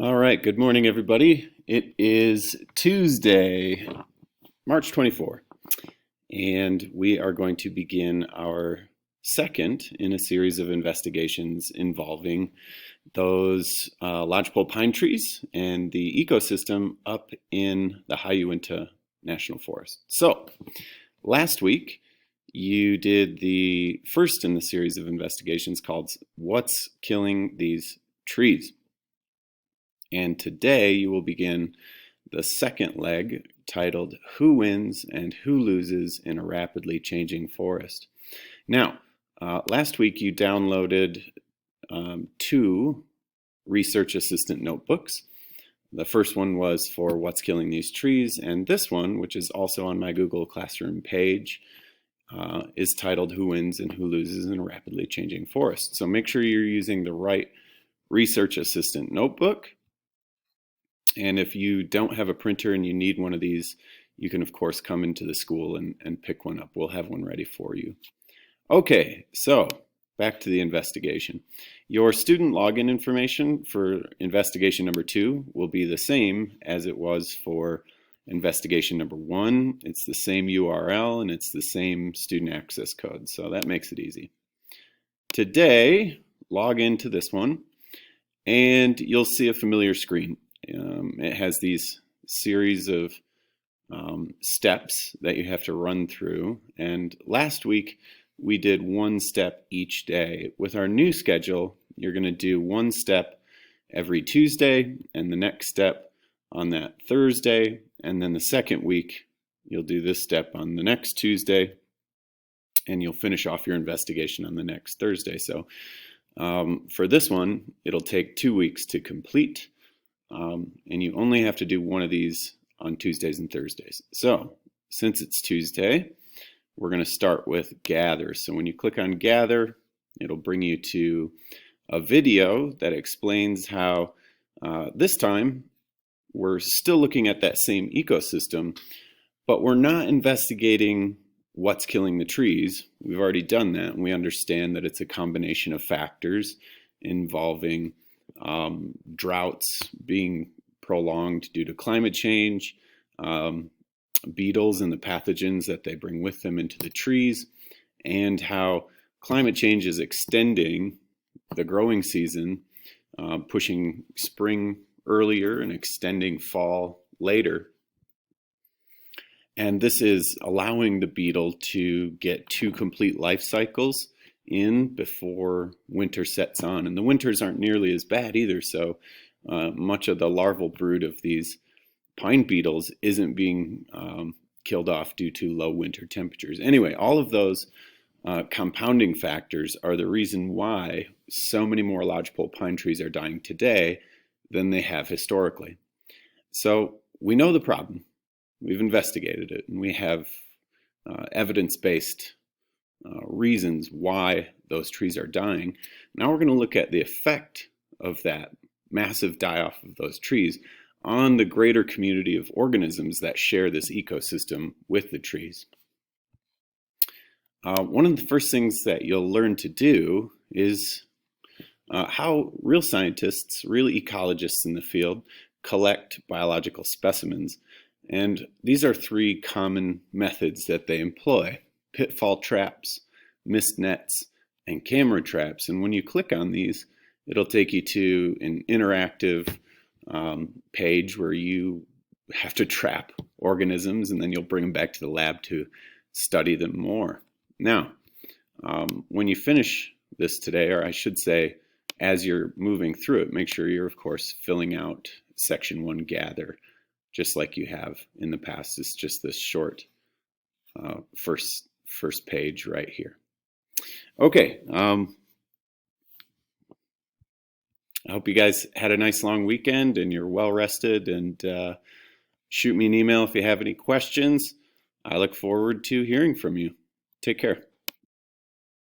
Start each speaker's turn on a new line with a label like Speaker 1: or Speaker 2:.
Speaker 1: All right, good morning, everybody. It is Tuesday, March 24, and we are going to begin our second in a series of investigations involving those lodgepole pine trees and the ecosystem up in the High Uinta National Forest. So, last week, you did the first in the series of investigations called What's Killing These Trees? And today you will begin the second leg titled Who Wins and Who Loses in a Rapidly Changing Forest. Now, last week you downloaded two research assistant notebooks. The first one was for What's Killing These Trees, and this one, which is also on my Google Classroom page, is titled Who Wins and Who Loses in a Rapidly Changing Forest. So make sure you're using the right research assistant notebook. And if you don't have a printer and you need one of these, you can, of course, come into the school and pick one up. We'll have one ready for you. Okay, so back to the investigation. Your student login information for investigation number 2 will be the same as it was for investigation number 1. It's the same URL and it's the same student access code, so that makes it easy. Today, log into this one and you'll see a familiar screen. It has these series of steps that you have to run through. And last week, we did one step each day. With our new schedule, you're going to do one step every Tuesday, and the next step on that Thursday. And then the second week, you'll do this step on the next Tuesday, and you'll finish off your investigation on the next Thursday. So for this one, it'll take 2 weeks to complete. And you only have to do one of these on Tuesdays and Thursdays. So since it's Tuesday, we're going to start with Gather. So when you click on Gather, it'll bring you to a video that explains how this time we're still looking at that same ecosystem, but we're not investigating what's killing the trees. We've already done that, and we understand that it's a combination of factors involving droughts being prolonged due to climate change, beetles and the pathogens that they bring with them into the trees, and how climate change is extending the growing season, pushing spring earlier and extending fall later. And this is allowing the beetle to get 2 complete life cycles in before winter sets on. And the winters aren't nearly as bad either, so much of the larval brood of these pine beetles isn't being killed off due to low winter temperatures. Anyway, all of those compounding factors are the reason why so many more lodgepole pine trees are dying today than they have historically. So we know the problem. We've investigated it, and we have evidence-based reasons why those trees are dying. Now we're going to look at the effect of that massive die-off of those trees on the greater community of organisms that share this ecosystem with the trees. One of the first things that you'll learn to do is how real scientists, real ecologists in the field, collect biological specimens. And these are 3 common methods that they employ: pitfall traps, mist nets, and camera traps. And when you click on these, it'll take you to an interactive page where you have to trap organisms, and then you'll bring them back to the lab to study them more. Now, when you finish this today, or I should say, as you're moving through it, make sure you're, of course, filling out section 1, Gather, just like you have in the past. It's just this short first page right here. Okay, I hope you guys had a nice long weekend and you're well rested, and shoot me an email if you have any questions. I look forward to hearing from you. Take care.